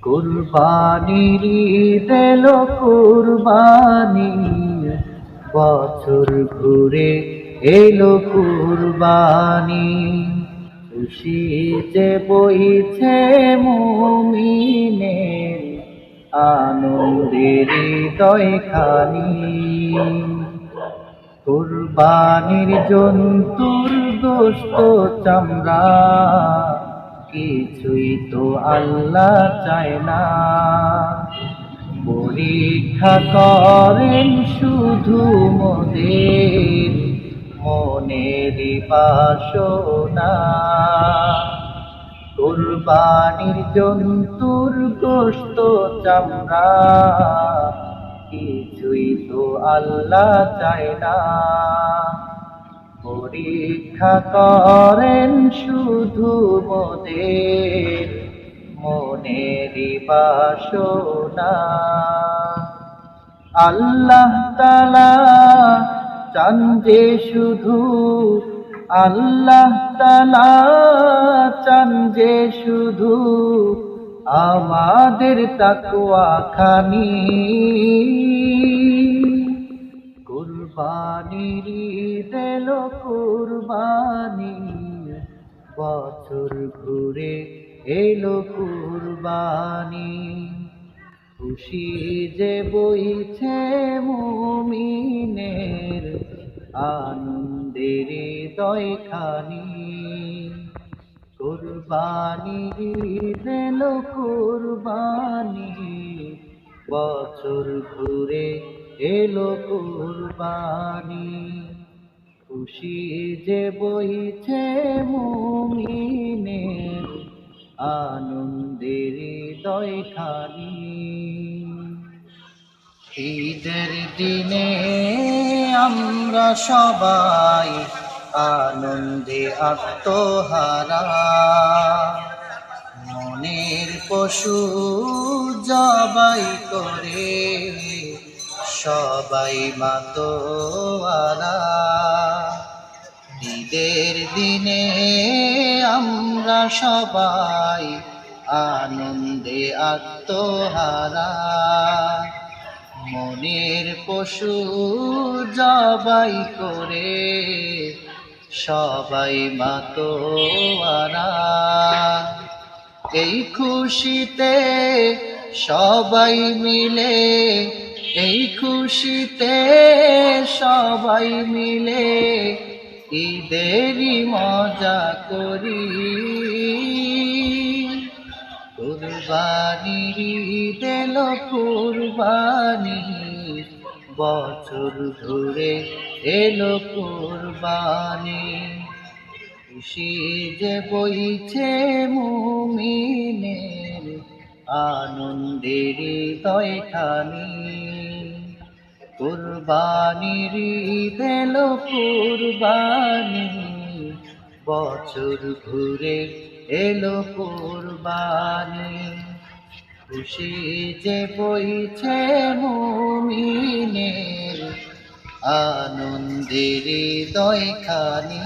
কুরবানির ঈদ এলো কুরবানি, বছর ঘুরে এলো কুরবানি। খুশিতে বইছে মুমিনের, আনন্দের হৃদয় খানি। কুরবানির জন্তুর গোশত চামড়া, কিছুই তো আল্লাহ চায় না। পরীক্ষা করেন শুধু মোদের মনের বাসনা। কুরবানির জন্তুর গোশত চামড়া, কিছুই তো আল্লাহ চায় না। পরীক্ষা করেন শুধু মোদের মনেরই বাসনা। আল্লাহ তাআলা চান যে শুধু, আল্লাহ তাআলা চান যে শুধু আমাদের তাকওয়া খানি। কুরবানির ঈদ এলো কুরবানি, বছর ঘুরে এলো কুরবানি। খুশি যে বইছে মুমিনের, আনন্দের হৃদয় খানি। কুরবানির ঈদ এলো কুরবানি, বছর ঘুরে এলো কুরবানি। খুশি যে বইছে মুমিনের, আনন্দের হৃদয় খানি। ঈদের দিনে আমরা সবাই আনন্দে আত্মহারা, মনের পশু জবাই করে সবাই মাতোয়ারা। ঈদের দিনে আমরা সবাই আনন্দে আত্মহারা, মনের পশু জবাই করে সবাই মাতোয়ারা। এই খুশিতে সবাই মিলে, এই খুশিতে সবাই মিলে ঈদেরই মজা করি। কুরবানির ঈদ এলো কুরবানি, বছর ঘুরে এলো কুরবানি। খুশি যে বইছে মুমিনের, আনন্দের হৃদয় খানি। কুরবানির ঈদ এলো কুরবানি, বছর ঘুরে এলো কুরবানি। খুশি যে বইছে মুমিনের, আনন্দের হৃদয় খানি।